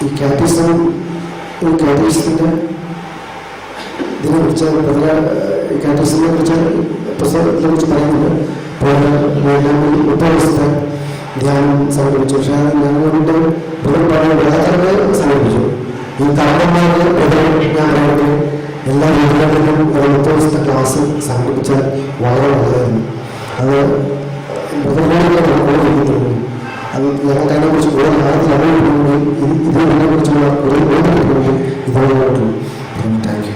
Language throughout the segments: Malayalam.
ഈ കാറ്റഗറിസത്തിൻ്റെ ഇതിനെക്കുറിച്ച് കാറ്റഗറിസത്തിനെ കുറിച്ച് പുസ്തകത്തിനെ കുറിച്ച് പറയുന്നുണ്ട്. അപ്പോൾ 30 ദിവസത്തെ ധ്യാനം സംഘടിപ്പിച്ചു. പക്ഷേ ഞങ്ങളുടെ ബൃഹത്തായി സംഘടിപ്പിച്ചു. ഈ കാരണന്മാരുടെ ഞാൻ പറയുന്നത് എല്ലാ വീടുകളിലും ഒരു 30 ദിവസത്തെ ക്ലാസ് സംഘടിപ്പിച്ചാൽ വളരെ നല്ലതായിരുന്നു. അത് മൃഗങ്ങളിലേക്ക് അത് ഞങ്ങൾക്ക് അതിനെക്കുറിച്ച് കൂടുതൽ ആഴത്തിൽ അറിയണമെങ്കിൽ ഇതിനെക്കുറിച്ചുള്ള ഒരു ബോധ്യപ്പെടുമെങ്കിൽ ഇതോടൊപ്പം താങ്ക് യു.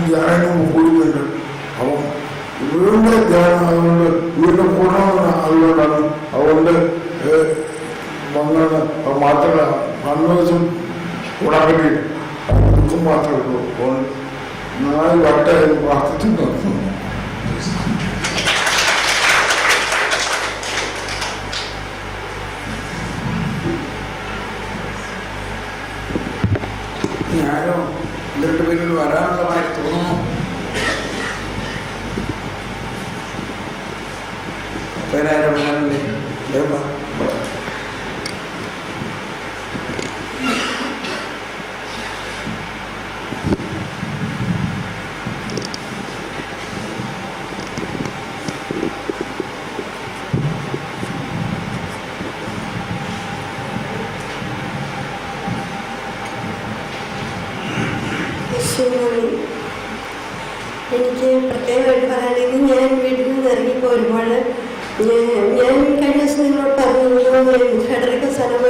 ധ്യാനം കൂടുന്നുണ്ട്. അപ്പം ഇവരുടെ ധ്യാനം അതുകൊണ്ട് ഇവരുടെ കൂടണമെന്ന് അതുകൊണ്ടാണ്. അതുകൊണ്ട് വന്നാണ് മാത്രമല്ല അന്നവശം കൂടാൻ വേണ്ടി ദുഃഖം മാത്രമേ ഉള്ളൂ. അപ്പോൾ നാല് വട്ടായി പ്രാർത്ഥിച്ചു. ഞാനോ 2 പേരിൽ വരാനുള്ളതായി തോന്നുന്നു. പേരാരും വരാനുണ്ട്. എനിക്ക് പ്രത്യേകമായിട്ട് പറയാനെങ്കിൽ ഞാൻ വീട്ടിൽ നിന്ന് ഇറങ്ങിപ്പോരുമ്പോൾ ഞാൻ കഴിഞ്ഞ ദിവസം നിങ്ങളോട് പറഞ്ഞു ഫെഡറിക്കോ സ്ഥലം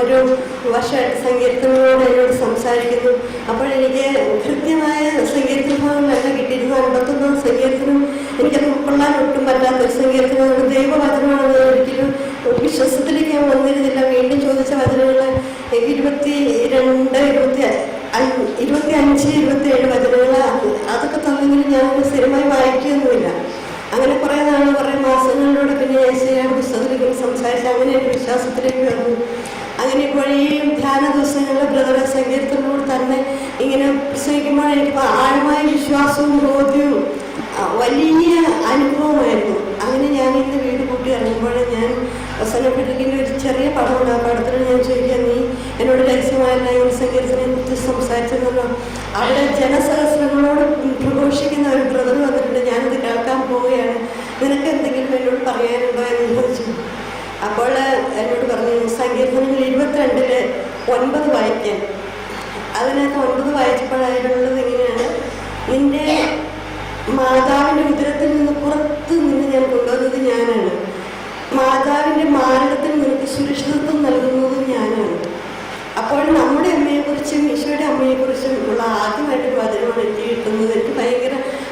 വർഷമായിട്ട് സങ്കീർത്തനങ്ങളോട് എന്നോട് സംസാരിക്കുന്നു. അപ്പോൾ എനിക്ക് കൃത്യമായ സങ്കീർത്തന ഭാഗങ്ങളല്ല കിട്ടിയിരുന്നു. 51 സങ്കീർത്തനം എനിക്കത് ഉൾക്കൊള്ളാൻ ഒട്ടും പറ്റാത്തൊരു സങ്കീർത്തനമാണ്. ദൈവവചനമാണെന്ന് ഒരിക്കലും വിശ്വാസത്തിലേക്ക് ഞാൻ വന്നിരുന്നില്ല. വീണ്ടും ചോദിച്ച വചനങ്ങൾ 22, 25, 27 വചനങ്ങൾ അതൊക്കെ തന്നെങ്കിലും ഞാൻ സ്ഥിരമായി വായിക്കുകയൊന്നുമില്ല. അങ്ങനെ കുറേ മാസങ്ങളിലൂടെ പിന്നെ യേശയ്യായുടെ പുസ്തകത്തിലേക്ക് സംസാരിച്ച് അങ്ങനെ ഒരു വിശ്വാസത്തിലേക്ക് വന്നു. അങ്ങനെ ഇപ്പോൾ ഈ ധ്യാന ദിവസങ്ങളിൽ ബ്രദറെ സങ്കീർത്തനോട് തന്നെ ഇങ്ങനെ പ്രസംഗിക്കുമ്പോൾ എനിക്ക് ആഴമായ വിശ്വാസവും ബോധ്യവും വലിയ അനുഭവമായിരുന്നു. അങ്ങനെ ഞാൻ ഇന്ന് വീട് കൂട്ടി ഇറങ്ങുമ്പോൾ ഞാൻ അവസാനപ്പെട്ടിരിക്കുന്ന ഒരു ചെറിയ പടമുണ്ട്. ആ പടത്തിൽ ഞാൻ ചോദിക്കാം, നീ എന്നോട് രഹസ്യമായല്ല ഈ സങ്കീർത്തനെ കുറിച്ച് സംസാരിച്ചതല്ലോ. അവിടെ ജനസഹസ്രങ്ങളോട് പ്രഘോഷിക്കുന്ന ഒരു ബ്രദർ വന്നിട്ടുണ്ട്. ഞാനത് കേൾക്കാൻ പോവുകയാണ്. നിനക്ക് എന്തെങ്കിലും എന്നോട് പറയാനുണ്ടോ എന്ന് ചോദിച്ചു. അപ്പോൾ എന്നോട് പറഞ്ഞു സങ്കീർത്തനങ്ങൾ 22 9 വായിക്കാൻ. അതിനകത്ത് 9 വായിച്ചപ്പോഴായിട്ടുള്ളത് ഇങ്ങനെയാണ്: നിന്റെ മാതാവിൻ്റെ ഉദരത്തിൽ നിന്ന് പുറത്ത് നിന്ന് ഞാൻ കൊണ്ടുവന്നത് ഞാനാണ്. മാതാവിൻ്റെ മാരടത്തിൽ നിനക്ക് സുരക്ഷിതത്വം നൽകുന്നതും ഞാനാണ്. അപ്പോൾ നമ്മുടെ അമ്മയെക്കുറിച്ചും ഈശോയുടെ അമ്മയെക്കുറിച്ചും ഉള്ള ആദ്യമായിട്ടൊരു വചനമാണ് എനിക്ക് കിട്ടുന്നത്. എനിക്ക്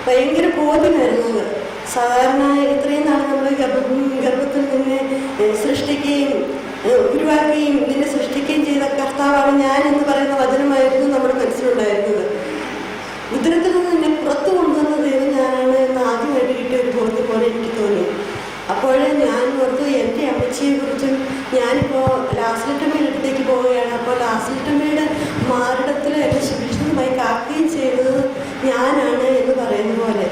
ഭയങ്കര ബോധ്യമായിരുന്നത്. സാധാരണ ഇത്രയും നാൾ നമ്മൾ ഗർഭത്തിൽ നിന്നെ സൃഷ്ടിക്കുകയും ഉരുവാക്കുകയും നിന്നെ സൃഷ്ടിക്കുകയും ചെയ്ത കർത്താവാണ് ഞാൻ എന്ന് പറയുന്ന വചനമായിരുന്നു നമ്മുടെ മനസ്സിലുണ്ടായിരുന്നത്. ഉദരത്തിൽ നിന്ന് നിന്നെ പുറത്തു കൊണ്ടുവന്ന ദൈവം ഞാനാണ് എന്ന് ആദ്യമായിട്ട് കിട്ടിയ ഒരു ബോധ്യം പോലെ എനിക്ക് തോന്നി. അപ്പോൾ ഞാൻ ഓർത്തു എൻ്റെ അമ്മച്ചിയെക്കുറിച്ചും ഞാനിപ്പോൾ ലാസ്ലിറ്റമ്മയുടെ അടുത്തേക്ക് പോവുകയാണ്. അപ്പോൾ ലാസ്ലിറ്റമ്മയുടെ മാറിടത്തിൽ എന്നെ സുരക്ഷിതമായി കാക്കുകയും ചെയ്തത് ഞാനാണ് എന്ന് പറയുന്ന പോലെ.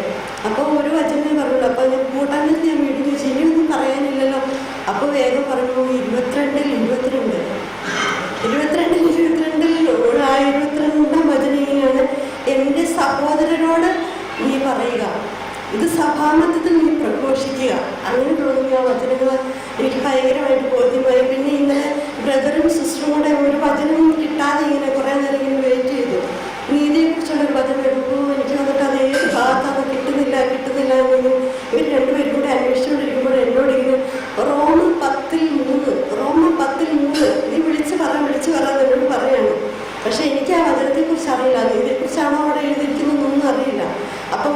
അപ്പോൾ ഒരു വചനം പറഞ്ഞുള്ളൂ. അപ്പോൾ ഞാൻ കൂട്ടാനിൽ ഞാൻ വീട്ടിൽ ചോദിച്ചു, ഇനിയൊന്നും പറയാനില്ലല്ലോ. അപ്പോൾ വേഗം പറഞ്ഞു 22 22 വചനം ഇങ്ങനെയാണ്: എൻ്റെ സഹോദരനോട് നീ പറയുക, ഇത് സഭാമധ്യത്തിൽ നീ പ്രഘോഷിക്കുക. അങ്ങനെ തോന്നിയ വചനങ്ങൾ എനിക്ക് ഭയങ്കരമായിട്ട് ബോധ്യമായി. പിന്നെ ഇന്നലെ ബ്രദറും സിസ്റ്ററും കൂടെ ഒരു വചനം കിട്ടാതെ ഇങ്ങനെ കുറേ നേരം ഇങ്ങനെ വെയിറ്റ് ചെയ്തു. നീതിയെക്കുറിച്ചുള്ളൊരു വചനം എടുക്കുമ്പോൾ എനിക്ക് വന്നിട്ട് അത് ഏത് ഭാഗത്താണ് കിട്ടുന്നില്ല എന്നൊന്നും ഇവർ രണ്ടുപേരും കൂടെ അന്വേഷിച്ചുകൊണ്ടിരിക്കുമ്പോൾ എന്നോട് ഇങ്ങനെ റോമ 10:3 നീ വിളിച്ച് പറയാൻ എന്നോട് പറയാണ്. പക്ഷെ എനിക്ക് ആ വചനത്തെക്കുറിച്ച് അറിയില്ല. ഇതിനെക്കുറിച്ചാണോ അവിടെ എഴുതിയിരിക്കുന്നതൊന്നും അറിയില്ല. അപ്പം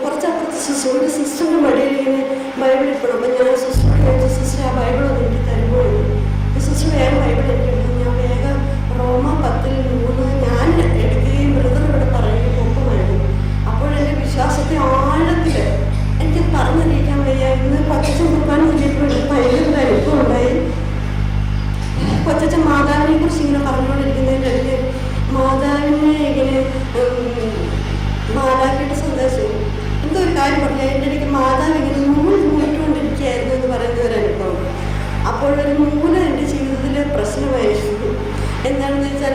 കുറച്ചപ്പുറത്ത് ഒരു സിസ്റ്ററിൻ്റെ മടിയിൽ ഇങ്ങനെ ബൈബിൾ ഇപ്പോഴും. അപ്പം ഞാൻ സിസ്റ്റർ ആ ബൈബിളൊന്നും എനിക്ക് തരുമ്പോൾ കുറിച്ച് ഇങ്ങനെ പറഞ്ഞുകൊണ്ടിരിക്കുന്നതിൻ്റെ ഇടയ്ക്ക് മാതാവിനെ ഇങ്ങനെ മാതാവിൻ്റെ സന്ദേശം എന്തോ ഒരു കാര്യം പറഞ്ഞാൽ എൻ്റെ ഇടയ്ക്ക് മാതാവ് ഇങ്ങനെ നൂലിട്ടുകൊണ്ടിരിക്കുകയായിരുന്നു എന്ന് പറയുന്ന ഒരു അനുഭവം. അപ്പോഴൊരു നൂല് എൻ്റെ ജീവിതത്തിൽ പ്രശ്നമായിരുന്നു. എന്താണെന്ന് വെച്ചാൽ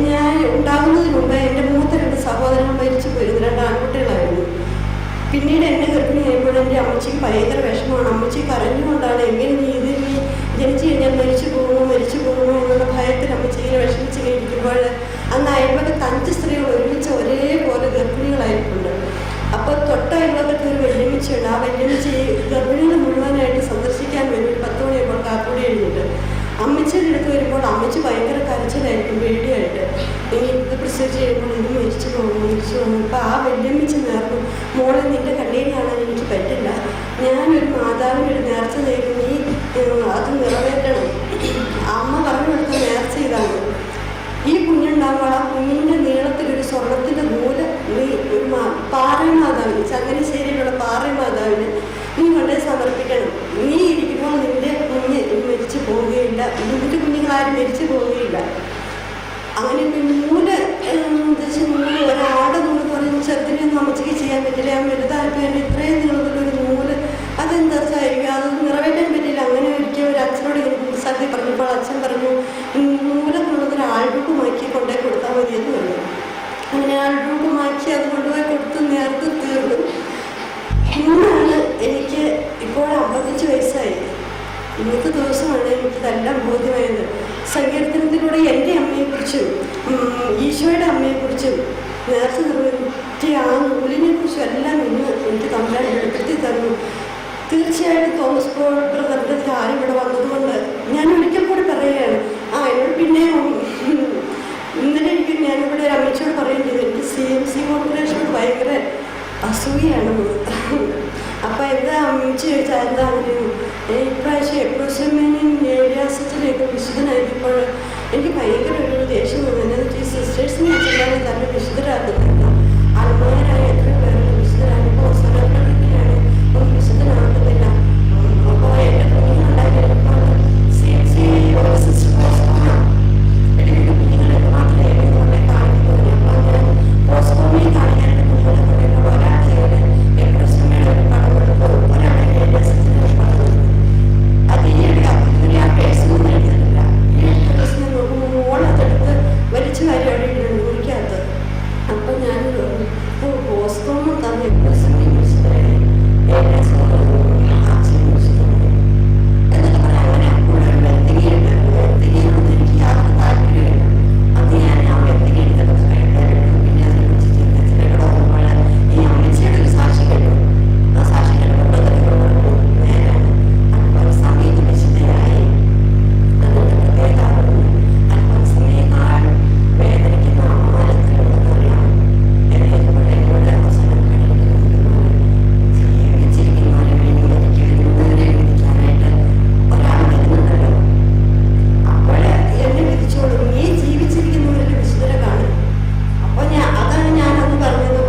ഞാൻ ഉണ്ടാകുന്നതിന് മുമ്പ് എൻ്റെ മൂത്ത 2 സഹോദരങ്ങൾ മരിച്ചു പോയിരുന്നു. 2 ആൺകുട്ടികളായിരുന്നു. പിന്നീട് എന്നെ ഗർഭിണിയായപ്പോൾ എൻ്റെ അമ്മച്ചിക്ക് ഭയങ്കര വിഷമമാണ്. അമ്മച്ചി കരഞ്ഞുകൊണ്ടാണ് എങ്ങനെ നീ ജനിച്ചു കഴിഞ്ഞാൽ മരിച്ചു പോകുമോ എന്നുള്ള ഭയത്തിൽ അമ്മച്ചി ഇങ്ങനെ വിഷമിച്ച് കഴിക്കുമ്പോൾ അന്ന് അയൽവക്കത്ത് 5 സ്ത്രീകൾ ഒരുമിച്ച് ഒരേപോലെ ഗർഭിണികളായിട്ടുണ്ട്. അപ്പോൾ തൊട്ട അയൽവക്കത്ത് ഒരു വെല്ലുമിച്ചുണ്ട്. ആ വെല്ലുമിച്ച് ഗർഭിണികൾ മുഴുവനായിട്ട് സന്ദർശിക്കാൻ വേണ്ടി 10 മണിയായപ്പോൾ കാപ്പൂടി എഴുതിയിട്ട് അമ്മച്ചിയുടെ അടുത്ത് വരുമ്പോൾ അമ്മച്ചി ഭയങ്കര കരച്ചിലായിരിക്കും, പേടിയായിട്ട്. ഇത് പ്രസവിച്ച് കഴിയുമ്പോൾ ഇത് മരിച്ചു പോകും. അപ്പോൾ ആ വെല്ലുമിച്ച് നേർന്നു, മോളെ നിൻ്റെ കണ്ണീര് കാണാൻ എനിക്ക് പറ്റില്ല, ഞാനൊരു മാതാവിൻ്റെ ഒരു നേർച്ച നേരും, നീ അത് നിറവേറ്റണം. അമ്മ പറഞ്ഞു കൊടുത്ത നേർച്ച ഇതാണ്, ഈ കുഞ്ഞുണ്ടാകുമ്പോൾ ആ കുഞ്ഞിൻ്റെ നീളത്തിലൊരു സ്വർണത്തിൻ്റെ നൂല് നീ ഒരു പാറമാതാവിന്, ചങ്ങനാശ്ശേരിയിലുള്ള പാറമാതാവിന് നീ കൊണ്ടേ സമർപ്പിക്കണം. നീ ഇരിക്കുമ്പോൾ നിൻ്റെ കുഞ്ഞ് മരിച്ചു പോവുകയില്ല, നിൻ്റെ കുഞ്ഞുങ്ങളാരും മരിച്ചു പോവുകയില്ല. അങ്ങനെ നൂല് ഒരാടെ നൂല് പറഞ്ഞ് ചെറുതിനൊന്നും അമ്മച്ചിക്ക് ചെയ്യാൻ പറ്റില്ല. ഞാൻ വലുതായപ്പോൾ എൻ്റെ ഇത്രയും നീളത്തിലൊരു നൂല് അതെന്തായിരിക്കും, അത് നിറവേറ്റാൻ പറ്റില്ല. അങ്ങനെ ഒരിക്കൽ ഒരു അച്ഛനോട് ഇങ്ങനെ കുറിച്ചാക്കി പറഞ്ഞപ്പോൾ അച്ഛൻ പറഞ്ഞു നൂലെന്നുള്ളതൊരു ആൾരൂപമാക്കി കൊണ്ടേ കൊടുത്താൽ മതിയെന്ന് പറഞ്ഞു. അങ്ങനെ ആൾരൂപമാക്കി അത് കൊണ്ടുപോയി കൊടുത്ത് നേരത്തെ തീർന്നു. ഇന്നാണ് എനിക്ക് ഇപ്പോൾ 55 വയസ്സായി. ഇന്നത്തെ ദിവസമാണ് എനിക്കിതെല്ലാം ബോധ്യമായത്. സങ്കീർത്തനത്തിലൂടെ എൻ്റെ അമ്മയെക്കുറിച്ചും ഈശോയുടെ അമ്മയെക്കുറിച്ചും നേരത്തെ നിർവഹിച്ച ആ നൂലിനെക്കുറിച്ചും എല്ലാം ഇന്ന് എനിക്ക് തമ്മിൽ വെളിപ്പെടുത്തി തന്നു. തീർച്ചയായിട്ടും തോമസ് പോൾ ബ്രദറിൻ്റെ കാര്യം ഇവിടെ വന്നതുകൊണ്ട് ഞാൻ ഒരിക്കൽ കൂടി പറയുകയാണ്. എന്നോട് പിന്നെ ഇന്നലെ എനിക്ക് ഞാനിവിടെ ഒരു അമ്മച്ചോട് പറയുകയും ചെയ്തു, എനിക്ക് CMC കോർപ്പറേഷനോട് ഭയങ്കര അസൂയാണെന്ന്. അപ്പോൾ എന്താ അമ്മച്ചി ചോദിച്ചാൽ എന്താ ഇപ്രാവശ്യം എപ്രോസമേനിയൻ ഏരിയാസത്തിലേക്ക് വിശുദ്ധനായിരിക്കുമ്പോൾ എനിക്ക് ഭയങ്കര ഒരു ദേഷ്യം തോന്നുന്നു. എന്താണെന്ന് വെച്ചാൽ സിസ്റ്റേഴ്സിനെ അച്ഛന്മാരെ തന്നെ വിശുദ്ധരാക്കുന്നുണ്ട്. ആത്മാരായ എത്ര പേരുടെ വിശുദ്ധരാകുമ്പോൾ സ്വലഭ്യതയാണ് ഒരു വിശുദ്ധനാക്കുന്നില്ല. അപ്പോൾ എൻ്റെ കുഞ്ഞുങ്ങളുണ്ടായിരുന്നപ്പോൾ CMC എൻ്റെ കുഞ്ഞുങ്ങളൊക്കെ മാത്രമേ എന്നെ കാണിക്കുന്നുള്ളൂ. അപ്പോൾ ഞാൻ പോസ്റ്റോമിൽ കാണിക്കാൻ എൻ്റെ കുഞ്ഞുങ്ങളെ പറയുമ്പോൾ ഒരാളെ എപ്രോസമേയുടെ ഒരു പടം കൊടുക്കും, ഒരാളെ ഏരിയാസത്തിന് ഒരു പടം കൊടുക്കും. അത് ഈയിടെ ആ പേഴ്സണൽ എഴുതുന്നില്ല. ഈയിടെ പേഴ്സണൽ നോക്കുമ്പോൾ മോളതെടുത്ത് വലിച്ചു കാര്യം അവിടെ ഇടുന്നു മുറിക്കകത്ത്. അപ്പം ഞാൻ പോസ്റ്റോമും തന്നെ എപ്രോസമേ വിളിച്ചതായി ഏരിയാസ് ആക്സിഡന്റ് വിളിച്ചതാണ് എന്നൊക്കെ പറയാം. അങ്ങനെ കൂടുതൽ വെത്തികയൊന്നും എനിക്ക് യാതൊരു താല്പര്യമില്ല. അന്ന് ഞാൻ ആ വെത്തിക എടുത്തപ്പോൾ കേട്ടായിരുന്നു. പിന്നെ അതിനെക്കുറിച്ച് ചിന്തിച്ചിട്ട് ഓർമ്മ ഈ അമ്മച്ചിയുടെ ഒരു സാക്ഷി കേട്ടു. ആ സാക്ഷി കേട്ടപ്പോൾ നേരാണ്. അതുപോലെ സമയത്ത് വിശുദ്ധയായി അതിൻ്റെ പ്രത്യേകത അതുപോലെ സമയക്കാൾ വേദനിക്കുന്ന അമ്മാനത്തിലുള്ളതറിയാം. എന്നോട് അവസരം കഴിക്കുന്നത് ജീവിച്ചിരിക്കുന്നവരെ വേണ്ടി എനിക്ക് വരുന്നവരെ വിധിക്കാനായിട്ട് ഒരാൾ വരുന്നുണ്ടല്ലോ. അപ്പോൾ എന്നെ വിധിച്ചോളൂ, നീ ജീവിച്ചിരിക്കുന്നവരുടെ വിശുദ്ധരെ കാണും. അപ്പോൾ അതാണ് ഞാനന്ന് പറഞ്ഞത്.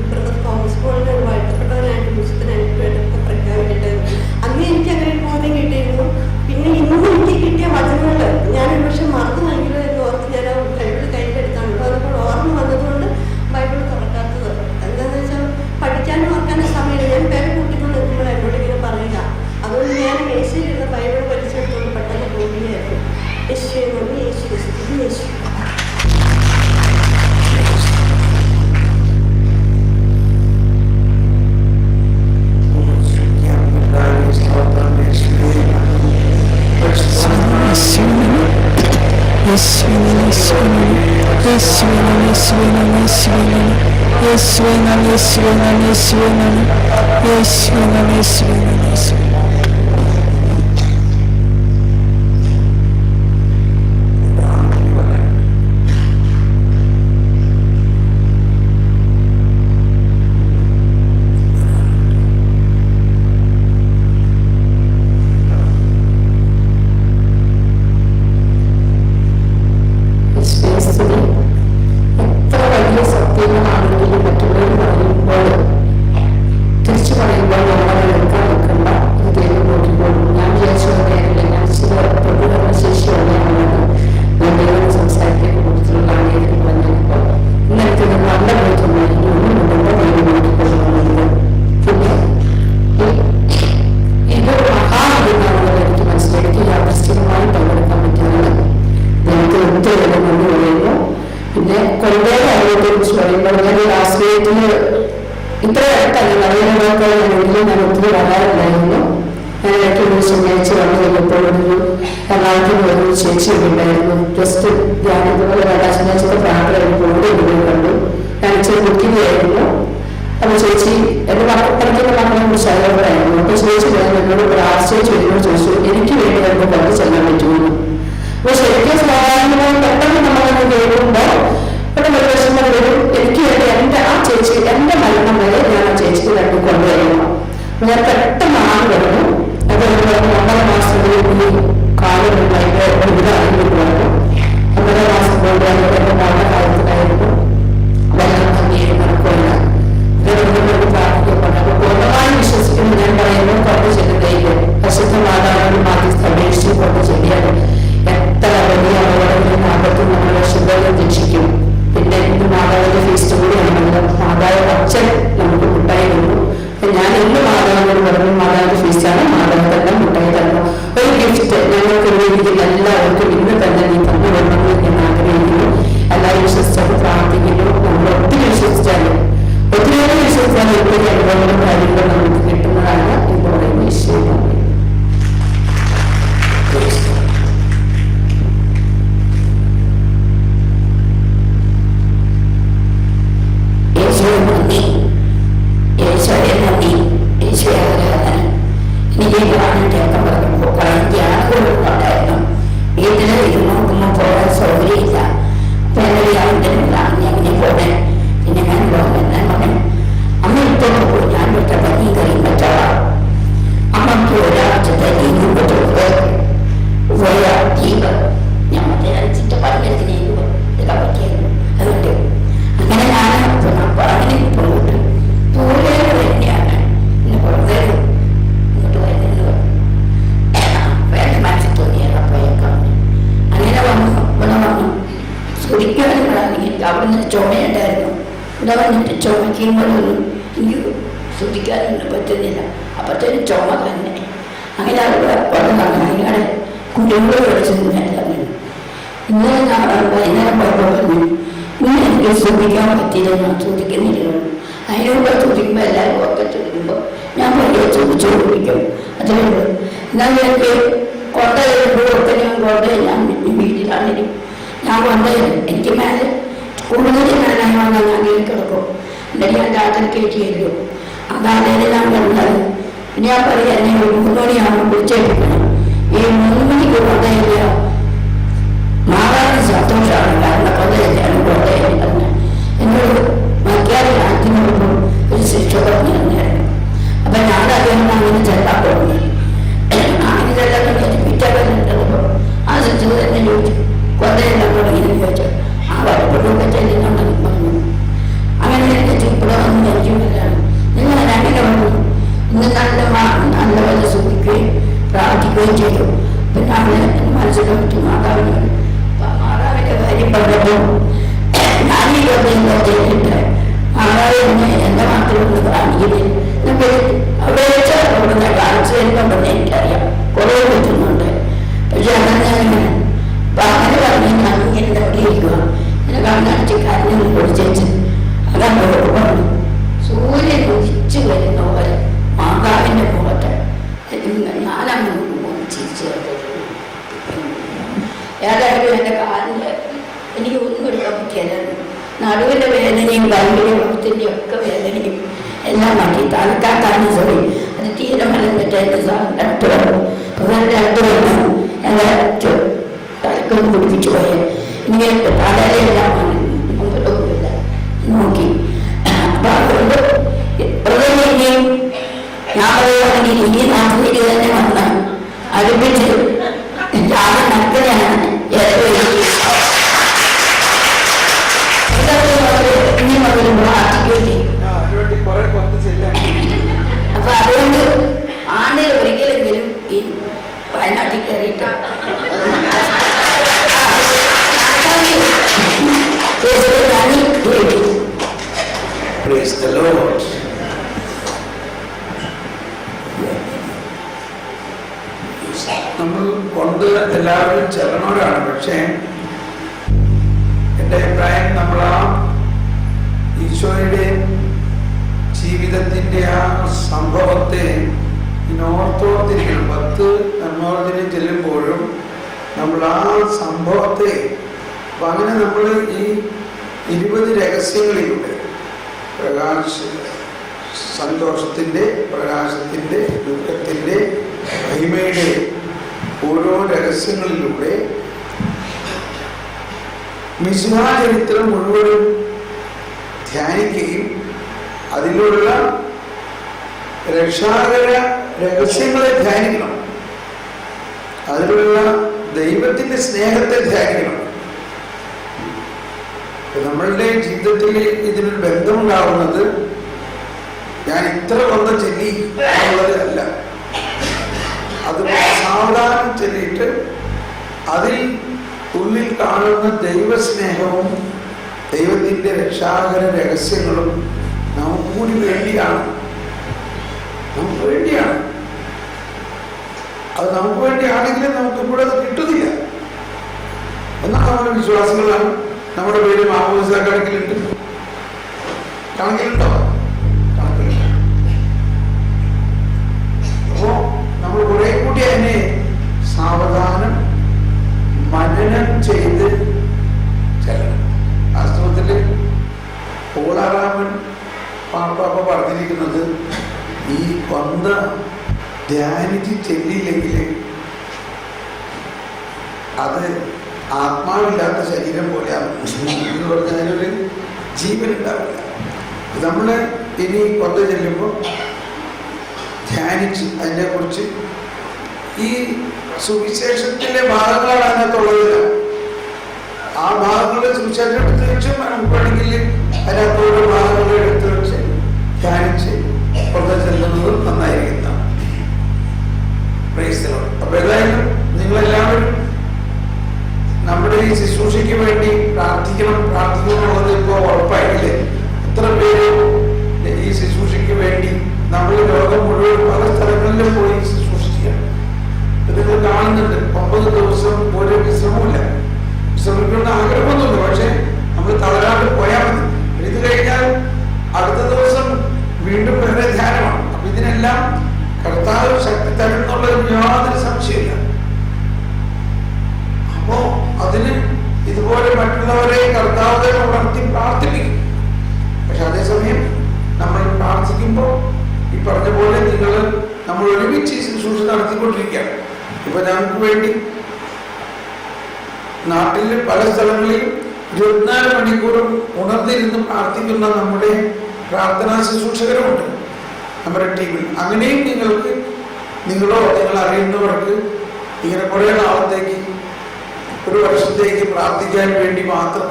ബ്രദർ തോമസ് പോളിനെ വാഴ്ത്തപ്പെട്ടവനായിട്ട് വിശുദ്ധനായിട്ട് പ്രഖ്യാപിച്ചിട്ട് അന്ന് എനിക്ക് അങ്ങനെ ഒരു ബോധ്യം കിട്ടിയിരുന്നു. പിന്നെ ഇന്നും എനിക്ക് കിട്ടിയ വചനങ്ങൾ ഞാൻ ഒരു പക്ഷെ മറന്നു വാങ്ങില്ലോ എന്ന് ഓർത്ത് ഞാൻ ആ ബൈബിൾ കയ്യിലെടുത്താണ്. അപ്പോൾ ഓർമ്മ വന്നതുകൊണ്ട് ബൈബിൾ തുറക്കാത്തത്. എന്താണെന്ന് വെച്ചാൽ പഠിക്കാനും ഓർക്കാനും സമയമില്ല. ഞാൻ പേരെ കൂട്ടിക്കൊണ്ട് നിൽക്കുമ്പോൾ എന്നോട് ഇങ്ങനെ പറയുക. അതുകൊണ്ട് ഞാൻ യേശുവിലിരുന്ന ബൈബിൾ വലിച്ചെടുത്തുകൊണ്ട് പെട്ടെന്ന് പോവുകയായിരുന്നു. യേശുവേ നന്ദി, യേശു ക്രിസ്തു, യേശു. എത്ര വലിയ സത്യങ്ങളാണെങ്കിലും മറ്റുള്ളവർ പറയുമ്പോൾ തിരിച്ചു പറയുമ്പോൾ നമ്മളെ എടുക്കാൻ നിൽക്കണ്ട. ഇത് ആദ്യം ഒരു ചേച്ചി ഉണ്ടായിരുന്നു. ജസ്റ്റ് ഞാൻ ഇതുപോലെ രാധാശനാച്ചിന്റെ പ്രാർത്ഥന കൂടെ കണ്ടു. ഞാൻ ഇച്ചിരി കുട്ടിയായിരുന്നു. അപ്പൊ ചേച്ചി എന്റെ പഠിക്കുന്ന മക്കളെ കുറിച്ച് അറിയാമായിരുന്നു. അപ്പൊ ചേച്ചി ഞാൻ എന്നോട് പ്രാർത്ഥിച്ചു എന്നോട് ചോദിച്ചു എനിക്ക് വേണ്ടി നമുക്ക് കൊണ്ട് ചെല്ലാൻ പറ്റുമെന്ന്. അപ്പൊ ശരിക്കും സാധാരണമായി പെട്ടെന്ന് നമ്മളൊന്ന് കേൾക്കുമ്പോൾ പെട്ടെന്ന് ഒരു വിഷമം വരും. എനിക്ക് വേണ്ടി എന്റെ ആ ചേച്ചി എന്റെ മരണം വരെ ഞാൻ ആ ചേച്ചിക്ക് വേണ്ടി കൊണ്ടുവരണം. ഞാൻ പെട്ടെന്ന് പറഞ്ഞു. അത് 1.5 മാസത്തിൽ ഈ കാലങ്ങളുമായിട്ട് ഇതായിരുന്നു പറഞ്ഞു. 1.5 മാസം കൊണ്ട് എന്റെ മരണ കാലത്തിലായിരുന്നു. വെള്ളം ഭംഗിയായി നടക്കുകയില്ല. പ്രാർത്ഥിക്കപ്പെട്ടു. അപ്പൊ പൂർണ്ണമായി വിശ്വസിക്കുന്നു. ഞാൻ പറയുന്നു കൊണ്ട് ചെല്ലുകയില്ല. പരിശുദ്ധ മാതാവിനോട് മാധ്യസ്ഥ അപേക്ഷിച്ച് കൊണ്ട് ചെല്ലിയാണ് എത്ര വലിയ അപകടങ്ങളിൽ ആപത്തും നമ്മളെ ശുദ്ധവും രക്ഷിക്കും. പിന്നെ ഇത് മാതാവിന്റെ ഫീസ്റ്റ് കൂടിയാണല്ലോ. മാതാവ് അച്ഛൻ നമുക്ക് മുട്ടായി തന്നു. ഞാൻ ഇന്ന് മാതാവിനോട് പറഞ്ഞു മാതാവിന്റെ ഫീസ്റ്റാണ്, മാതാവ് തന്നെ മുട്ടായി തന്നു. ഒരു ഗിഫ്റ്റ് ഞങ്ങൾക്ക് ഉപയോഗിക്കുന്ന എല്ലാവർക്കും ഇന്ന് തന്നെ നീ തന്നു വേണമെന്ന് ഞാൻ ആഗ്രഹിക്കുന്നു. എല്ലാവരും വിശ്വസിച്ചത് പ്രാർത്ഥിക്കുന്നു. നമ്മൾ ഒത്തിരി വിശ്വസിച്ചാലും ഒത്തിരിയേറെ വിശ്വസിച്ചാൽ ഒത്തിരി അനുഭവങ്ങളും കാര്യങ്ങളും നമുക്ക് കിട്ടുന്നതാണ് എന്ന് പറയുന്ന വിഷയം. ചുമയുണ്ടായിരുന്നു. ഇവിടെ വന്നിട്ട് ചുമയ്ക്കുമ്പോഴൊന്നും എനിക്ക് ശ്രദ്ധിക്കാനൊന്നും പറ്റുന്നില്ല. അപ്പത്തേനും ചുമ തന്നെ. അങ്ങനെ അവിടെ അതിനാടെ കുട്ടികളോട് പഠിച്ചതിനായിരുന്നു. ഇന്നലെ ഞാൻ വൈകുന്നേരം പോയപ്പോൾ പറഞ്ഞു ഇന്ന് എനിക്ക് ശ്രദ്ധിക്കാൻ പറ്റിയില്ല, ഞാൻ ശ്രദ്ധിക്കുന്നില്ല. അതിനോട് ചോദിക്കുമ്പോൾ എല്ലാവരും ഒക്കെ ചോദിക്കുമ്പോൾ ഞാൻ വലിയ ചോദിച്ചുകൊണ്ടിരിക്കും. അതിലുണ്ട് എന്നാലും എനിക്ക് കൊണ്ടുവരുമ്പോഴൊക്കെ ഞാൻ കൊണ്ടുപോയി ഞാൻ വീട്ടിലാണെങ്കിലും ഞാൻ കൊണ്ടുവരും. എനിക്ക് മേലെ കൂടുതൽ ഞാനായി വന്നാൽ ഞാൻ കയറി കിടക്കും. എന്നിട്ട് ഞാൻ രാത്രി കയറ്റിയല്ലോ. അതാണ് ഞാൻ കണ്ടത്. ഞാൻ പറയാം എന്നെ 3 മണിയാകുമ്പോൾ വിളിച്ചേൽപ്പിക്കണം. ഈ 3 മണിക്ക് കൊണ്ടുപോയില്ല മാറാനും സന്തോഷമാണ്. കാരണം കൊണ്ടുപോയാണ് കൊണ്ടുപോയി എന്നോട് മറ്റൊരു രാജ്യത്തിനോടൊപ്പം ഒരു ശിക്ഷ പറഞ്ഞു തന്നെയായിരുന്നു. അപ്പം ഞാനറിയാൻ അങ്ങനെ ചെല്ലാൻ പോകുന്നു. അങ്ങനെ ചെല്ലാൻ പിറ്റേപ്പോൾ ആ ശിക്ഷ തന്നെ ചോദിച്ചു കൊണ്ടുപോയെല്ലാം തുടങ്ങിയെന്ന് ചോദിച്ചു. ആ വരപ്പെട്ടൊക്കെ ചെല്ലുന്നുണ്ടെന്ന് പറഞ്ഞു. അങ്ങനെ എനിക്ക് ഇവിടെ വന്ന് എനിക്ക് വരാണ്. നിങ്ങൾ അങ്ങനെ വന്നു. ഇന്ന് നല്ല പോലെ സൂക്ഷിക്കുകയും പ്രാർത്ഥിക്കുകയും ചെയ്തു. പിന്നെ അവന് മനസ്സിലോട്ട് മാതാവിനോട് മാതാവിൻ്റെ കാര്യം പറഞ്ഞപ്പോൾ ഞാൻ ഈ ചോദ്യം ചെയ്തിട്ട് മാതാവ് എന്നെ എന്റെ മാത്രമൊന്ന് കാണിക്കുന്നത് അവിടെ വെച്ചാൽ അവിടുന്ന് കാണിച്ചു തരുന്നുണ്ടെന്ന് എനിക്കറിയാം. കുറേ പറ്റുന്നുണ്ട്. പക്ഷെ അങ്ങനെ ഞാനിങ്ങനെ അപ്പൊ അങ്ങനെ പറഞ്ഞ് ഞാൻ ഇങ്ങനെ അവിടെ ഇരിക്കുക. ഇങ്ങനെ കണ്ണടിച്ച് കരഞ്ഞൊന്ന് പൊടിച്ചേച്ച് അതങ്ങോട്ട് പറഞ്ഞു. സൂര്യൻ ഉദിച്ചു വരുന്ന പോലെ മാതാവിന്റെ മുഖത്ത് ഞാനങ്ങനെ ചിരിച്ചു. ഏതായാലും എൻ്റെ കാലിന് എനിക്ക് ഒന്നും എടുക്കാൻ പറ്റിയല്ലായിരുന്നു. നടുവിൻ്റെ വേദനയും കൈവിൻ്റെ മുഖത്തിൻ്റെ ഒക്കെ വേദനയും എല്ലാം മാറ്റി. തലക്കാത്താണ് സോറി അത് തീരെ മലന്നിട്ട് എൻ്റെ അടുത്ത് വന്നു. അപ്പം എൻ്റെ അടുത്ത് വന്നു എൻ്റെ തലക്കൊന്ന് കുടിപ്പിച്ചു പോയി. ഇങ്ങനെ തലയിലെല്ലാം മുമ്പിലൊന്നുമില്ല നോക്കി. അപ്പം അതുകൊണ്ട് പ്രഥമയും ഞാൻ പറയുകയാണെങ്കിൽ ഈ നാട്ടിലേക്ക് തന്നെ വന്ന് അടുപ്പിച്ച് ആകെ നടക്കുകയാണ്. അപ്പൊ അതുകൊണ്ട് ആണ്ടിൽ ഒരിക്കലെങ്കിലും ഈ വയനാട്ടിൽ കയറിയിട്ട് നമ്മൾ കൊണ്ട് എല്ലാവരും ചെല്ലണവരാണ്. പക്ഷേ എൻ്റെ അഭിപ്രായം നമ്മൾ ആ ഈശോയുടെ ജീവിതത്തിൻ്റെ ആ സംഭവത്തെ ഓർത്തോർത്തിരിക്കണം. 10 നന്മോർദിനം ചെല്ലുമ്പോഴും നമ്മൾ ആ സംഭവത്തെ അപ്പം അങ്ങനെ നമ്മൾ ഈ 20 രഹസ്യങ്ങളിലൂടെ സന്തോഷത്തിൻ്റെ, പ്രകാശത്തിൻ്റെ, ദുഃഖത്തിൻ്റെ, മഹിമയുടെ ഓരോ രഹസ്യങ്ങളിലൂടെ മിശിഹാ ചരിത്രം മുഴുവനും ധ്യാനിക്കുകയും അതിലുള്ള രക്ഷാകര രഹസ്യങ്ങളെ ധ്യാനിക്കണം, അതിലുള്ള ദൈവത്തിൻ്റെ സ്നേഹത്തെ ധ്യാനിക്കണം. നമ്മളുടെ ജീവിതത്തിൽ ഇതിനൊരു ബന്ധമുണ്ടാവുന്നത് ഞാൻ ഇത്ര വന്ന് ചൊല്ലി എന്നുള്ളത് അല്ല. അത് സാവധാനം ചൊല്ലിയിട്ട് അതിൽ ഉള്ളിൽ കാണുന്ന ദൈവസ്നേഹവും ദൈവത്തിൻ്റെ രക്ഷാകര രഹസ്യങ്ങളും നമുക്ക് കൂടി വേണ്ടിയാണ്. നമുക്ക് വേണ്ടിയാണ്. അത് നമുക്ക് വേണ്ടിയാണെങ്കിലും നമുക്ക് ഇവിടെ അത് കിട്ടുന്നില്ല. എന്നാൽ നമ്മുടെ വിശ്വാസികളാണ്. നമ്മുടെ പേര് മാമോദിസ കണക്കിലുണ്ട്. കണക്കിലുണ്ടോ? കണക്കിലില്ല. അപ്പോ നമ്മൾ കുറെ കൂടി അതിനെ സാവധാനം മനനം ചെയ്ത് ചെല്ലണം. വാസ്തവത്തിൽ പോളാറാമൻ പാപ്പാപ്പ പറഞ്ഞിരിക്കുന്നത് ഈ കൊന്ത ധ്യാനിച്ച് ചെല്ലില്ലെങ്കിൽ അത് ആത്മാവില്ലാത്ത ശരീരം പോലെയാണ് എന്ന് പറഞ്ഞാൽ അതിനൊരു ജീവൻ ഉണ്ടാവില്ല. നമ്മൾ ഇനി കൊന്ത ചെല്ലുമ്പോൾ ധ്യാനിച്ച് അതിനെക്കുറിച്ച് ഈ സുവിശേഷത്തിലെ ഭാഗങ്ങളാണ് അതിനകത്തുള്ളത്. ആ ഭാഗങ്ങളുടെ സുവിശേഷം എടുത്ത് വെച്ച് നമുക്ക് വേണമെങ്കിൽ അതിനകത്തോട് ഭാഗങ്ങൾ എടുത്ത് വെച്ച് ധ്യാനിച്ച് കൊന്ത ചെല്ലുന്നത് നന്നായിരിക്കുന്നതാണ്. അപ്പൊ ഏതായാലും നിങ്ങളെല്ലാവരും നമ്മുടെ ഈ ശുശ്രൂഷയ്ക്ക് വേണ്ടി പ്രാർത്ഥിക്കണം എന്നുള്ളത് ഇപ്പോൾ ഉറപ്പായില്ലേ? എത്ര പേര് ഈ ശുശ്രൂഷയ്ക്ക് വേണ്ടി നമ്മൾ ലോകം മുഴുവൻ പല സ്ഥലങ്ങളിലും പോയി ശുശ്രൂഷിക്കുകയാണ്. നിങ്ങൾ കാണുന്നുണ്ട് 9 ദിവസം ഒരു വിശ്രമമില്ല. വിശ്രമിക്കുന്ന ആഗ്രഹമൊന്നുമില്ല, പക്ഷെ നമ്മൾ തളരാണ്ട് പോയാൽ മതി. ഇത് കഴിഞ്ഞാൽ അടുത്ത ദിവസം വീണ്ടും വേറെ ധ്യാനമാണ്. അപ്പൊ ഇതിനെല്ലാം കർത്താവ് ശക്തി തരുന്നുള്ളൊരു യാതൊരു സംശയമില്ല. അപ്പോ അതിന് ഇതുപോലെ മറ്റുള്ളവരെ കർത്താവ് ഉണർത്തി പ്രാർത്ഥിപ്പിക്കും. പക്ഷെ അതേസമയം നമ്മൾ പ്രാർത്ഥിക്കുമ്പോൾ ഈ പറഞ്ഞ പോലെ നമ്മൾ ഒരുമിച്ച് ശുശ്രൂഷ നടത്തിക്കൊണ്ടിരിക്കുകയാണ്. ഇപ്പൊ ഞങ്ങൾക്ക് വേണ്ടി നാട്ടിൽ പല സ്ഥലങ്ങളിലും 24 മണിക്കൂറും ഉണർന്നിരുന്ന് പ്രാർത്ഥിക്കുന്ന നമ്മുടെ പ്രാർത്ഥനാ ശുശ്രൂഷകരുമുണ്ട് നമ്മുടെ ടീമിൽ. അങ്ങനെയും നിങ്ങളോ നിങ്ങൾ അറിയുന്നവർക്ക് ഇങ്ങനെ കുറേ നാളത്തേക്ക്, ഒരു വർഷത്തേക്ക് പ്രാർത്ഥിക്കാൻ വേണ്ടി മാത്രം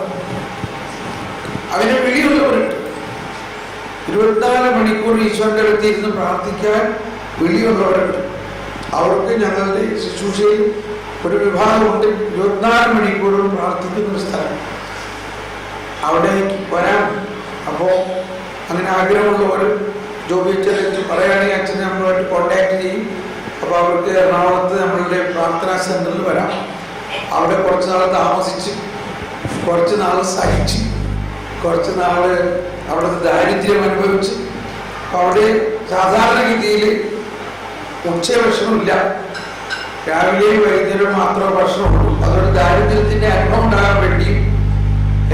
അങ്ങനെ വിളിയുള്ളവരുണ്ട്. 24 മണിക്കൂർ ഈശ്വരന്റെ അടുത്ത് ഇരുന്ന് പ്രാർത്ഥിക്കാൻ വിളിയുള്ളവരുണ്ട്. അവർക്ക് ഞങ്ങളുടെ ശുശ്രൂഷയിൽ ഒരു വിഭാഗമുണ്ട്. 24 മണിക്കൂറും പ്രാർത്ഥിക്കുന്ന ഒരു സ്ഥലം, അവിടെ വരാം. അപ്പോൾ അങ്ങനെ ആഗ്രഹമുള്ളവർ ജോബിച്ചറിച്ച് പറയുകയാണെങ്കിൽ അച്ഛനെ നമ്മളുമായിട്ട് കോണ്ടാക്ട് ചെയ്യും. അപ്പോൾ അവർക്ക് എറണാകുളത്ത് നമ്മളുടെ പ്രാർത്ഥനാ സെന്ററിൽ വരാം. അവിടെ കുറച്ച് നാൾ താമസിച്ച്, കുറച്ച് നാൾ സഹിച്ച്, കുറച്ച് നാൾ അവിടുത്തെ ദാരിദ്ര്യം അനുഭവിച്ച്, അവിടെ സാധാരണഗതിയിൽ ഉച്ചഭക്ഷണമില്ല, രാവിലെയും വൈകുന്നേരം മാത്രമേ ഭക്ഷണമുള്ളൂ. അതുകൊണ്ട് ദാരിദ്ര്യത്തിന്റെ അനുഭവം ഉണ്ടാകാൻ വേണ്ടിയും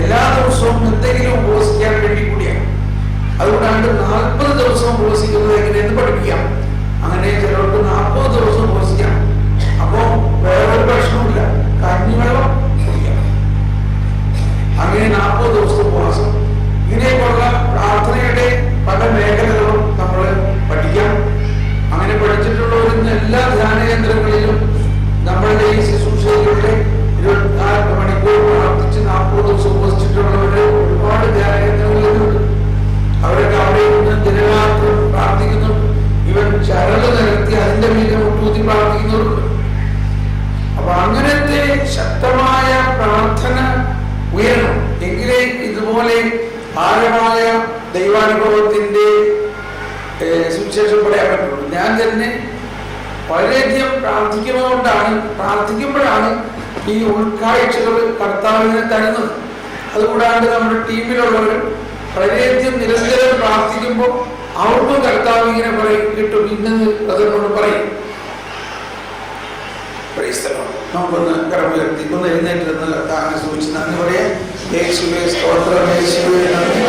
എല്ലാ ദിവസവും എന്തെങ്കിലും ഉപവസിക്കാൻ വേണ്ടി കൂടിയാണ്. അതുകൊണ്ടാണ് 40 ദിവസം ഉപവസിക്കുന്നത് എങ്ങനെയെന്ന് പഠിപ്പിക്കാം. അങ്ങനെ ചിലർക്ക് 40 ദിവസം ഉപവസിക്കാം. അപ്പോൾ വേറൊരു ഭക്ഷണമില്ല, കഞ്ഞിവെള്ളം കുടിക്കാം. അങ്ങനെ 40 ദിവസം ഉപവാസം. ഇങ്ങനെയൊക്കെയുള്ള പ്രാർത്ഥനയുടെ പല മേഖലകളും നമ്മൾ പഠിക്കാം. അങ്ങനെ പഠിച്ചിട്ടുള്ളവർ എല്ലാ ധ്യാന കേന്ദ്രങ്ങളിലും നമ്മളുടെ ഈ ശുശ്രൂഷയിലൂടെ 24 മണിക്കൂർ പ്രാർത്ഥിച്ച് 40 ദിവസം ഉപവസിച്ചിട്ടുള്ളവര് ഒരുപാട് ധ്യാന കേന്ദ്രങ്ങളിലുണ്ട്. അവരൊക്കെ അവിടെ നിന്ന് ദിനരാത്രം പ്രാർത്ഥിക്കുന്നു. ഇവൻ ചരല് നിരത്തി അതിന്റെ മീതെ മുട്ടൂത്തി പ്രാർത്ഥിക്കുന്നവരുണ്ട്. അപ്പൊ അങ്ങനത്തെ ശക്തമായ പ്രാർത്ഥന ഉയരണം. എങ്കിലേ ഇതുപോലെ ആഴമായ ദൈവാനുഭവത്തിന്റെ സുവിശേഷം പറയാൻ പറ്റുള്ളൂ. ഞാൻ തന്നെ വളരെയധികം പ്രാർത്ഥിക്കുമ്പോഴാണ് ഈ ഉൾക്കാഴ്ചകൾ കർത്താവിനെ തരുന്നത്. അതുകൂടാണ്ട് നമ്മുടെ ടീമിലുള്ളവർ വളരെയധികം നിരന്തരം പ്രാർത്ഥിക്കുമ്പോൾ അവർക്കും കർത്താവ് ഇങ്ങനെ പറയും, കിട്ടും, ഇന്നത് അതെന്നോട് പറയും. നമുക്കൊന്ന് കടമുയർത്തി ഒന്ന് എഴുന്നേറ്റിരുന്ന് കർത്താവിനെ സൂക്ഷിച്ച് നന്ദി പറയാം. യേശുവേ സ്തോത്രം, യേശുവേ നന്ദി.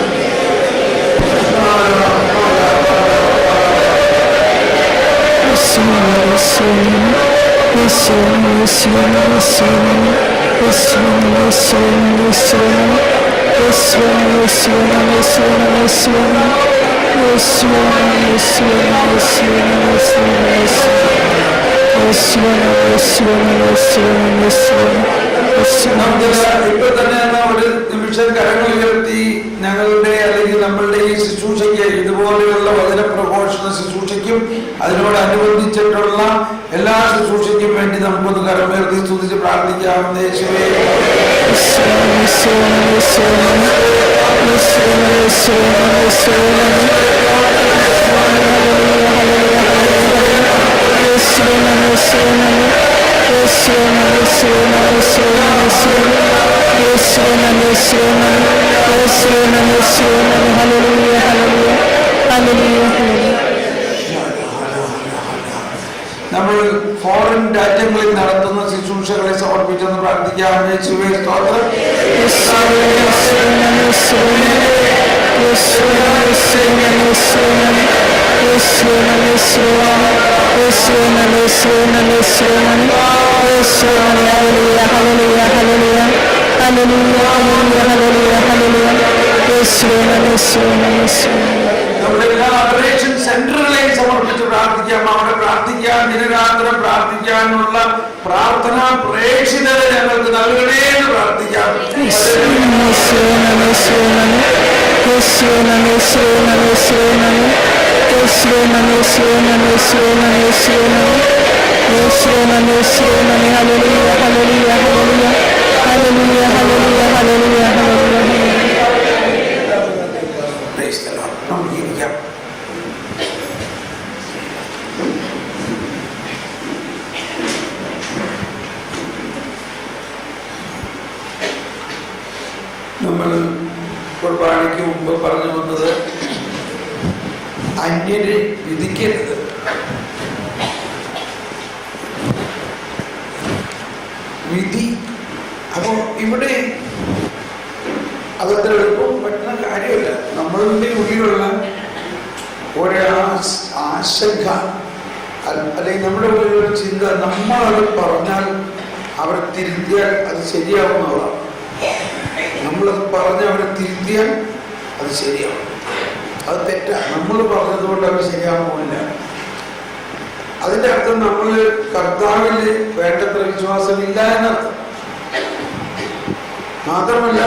ഇപ്പൊ തന്നെ ഒരു നിമിഷം കരങ്ങൾ ഉയർത്തി ഞങ്ങളുടെ അല്ലെങ്കിൽ നമ്മളുടെ ഈ ശുശ്രൂഷയ്ക്ക് ഇതുപോലെയുള്ള വചന പ്രഘോഷണ ശുശ്രൂഷയ്ക്കും അതിനോടനുബന്ധിച്ചിട്ടുള്ള എല്ലാ ശുശ്രൂഷയ്ക്കും വേണ്ടി നമുക്കൊന്ന് കരമുയർത്തി സ്തുതിച്ച് പ്രാർത്ഥിക്കാം. യേശുവേ നമ്മൾ ഫോറിൻ രാജ്യങ്ങളിൽ നടത്തുന്ന ശുശ്രൂഷകളെ സമർപ്പിച്ചെന്ന് പ്രാർത്ഥിക്കാം. യേശുവേ സ്തോത്രം. നമ്മുടെ എല്ലാ അഡോറേഷൻ സെന്ററുകളെയും സമർപ്പിച്ച് പ്രാർത്ഥിക്കാം. അവിടെ പ്രാർത്ഥിക്കാൻ, ദിനരാത്രം പ്രാർത്ഥിക്കാനുള്ള പ്രാർത്ഥനാ പ്രേക്ഷിതരെ ഞങ്ങൾക്ക് നൽകണേ എന്ന് പ്രാർത്ഥിക്കാം. നമ്മൾ കുർബാനയ്ക്ക് മുമ്പ് പറഞ്ഞു വന്നത് അന്യരെ വിധിക്കരുത്. വിധി അപ്പോ ഇവിടെ അതത്ര എളുപ്പം പറ്റുന്ന കാര്യമല്ല. നമ്മളുടെ ഉള്ളിലുള്ള ഒരാശങ്ക അല്ലെങ്കിൽ നമ്മുടെ ഉള്ളിലൊരു ചിന്ത, നമ്മളത് പറഞ്ഞാൽ അവരെ തിരുത്തിയാൽ അത് ശരിയാവുന്നതാണ്. നമ്മളത് പറഞ്ഞ് അവരെ തിരുത്തിയാൽ അത് ശരിയാവും. അത് തെറ്റാണ്. നമ്മൾ പറഞ്ഞതുകൊണ്ട് അവർ ശരിയാവുന്നില്ല. അതിന്റെ അർത്ഥം നമ്മൾ കർത്താവിൽ വേണ്ടത്ര വിശ്വാസമില്ല എന്നർത്ഥം. മാത്രമല്ല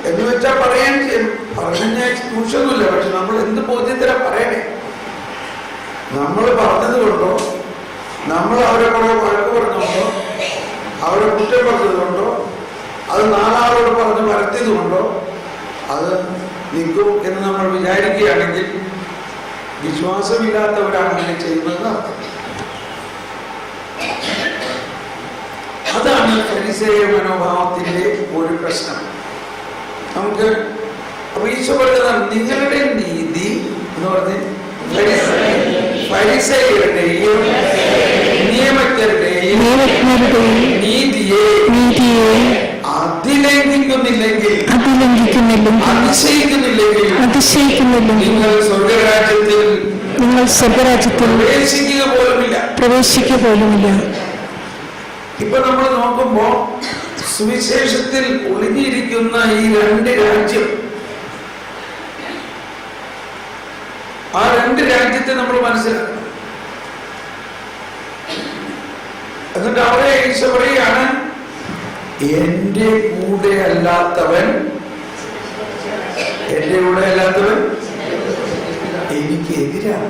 എന്ന് വെച്ചാൽ പറഞ്ഞ ദൂഷമൊന്നുമില്ല. പക്ഷെ നമ്മൾ എന്ത് ബോധ്യത്തിലാ പറയണേ? നമ്മൾ പറഞ്ഞത് കൊണ്ടോ, നമ്മൾ അവരെ കുറെ വഴക്ക് പറഞ്ഞുകൊണ്ടോ, അവരെ കുറ്റം പറഞ്ഞത് കൊണ്ടോ, അത് നാലാളോട് പറഞ്ഞ് വരുത്തിയത് കൊണ്ടോ അത് നിൽക്കും എന്ന് നമ്മൾ വിചാരിക്കുകയാണെങ്കിൽ വിശ്വാസമില്ലാത്തവരാണ് അങ്ങനെ ചെയ്യുന്നതെന്ന് അർത്ഥം. അതാണ് ഫരിസേയ മനോഭാവത്തിന്റെ ഒരു പ്രശ്നം. നമുക്ക് അപ്പൊ ഈശോ പറഞ്ഞതാണ് നിങ്ങളുടെ നീതി എന്ന് പറഞ്ഞ് ഫരിസേയരുടെയും നിയമജ്ഞരുടെയും നീതിയെ അതിലംഘിക്കുന്നില്ലെങ്കിൽ അതിശയിക്കുന്നില്ലെങ്കിൽ നിങ്ങൾ സ്വർഗരാജ്യത്തിൽ പ്രവേശിക്കുക പോലുമില്ല. ഇപ്പൊ നമ്മൾ നോക്കുമ്പോ സുവിശേഷത്തിൽ ഒളിഞ്ഞിരിക്കുന്ന ഈ രണ്ട് രാജ്യം, ആ രണ്ട് രാജ്യത്തെ നമ്മൾ മനസ്സിലാക്കണം. എന്നിട്ട് അവിടെ ഈശോ പറയാണ് എന്റെ കൂടെ അല്ലാത്തവൻ എനിക്ക് എതിരാണ്.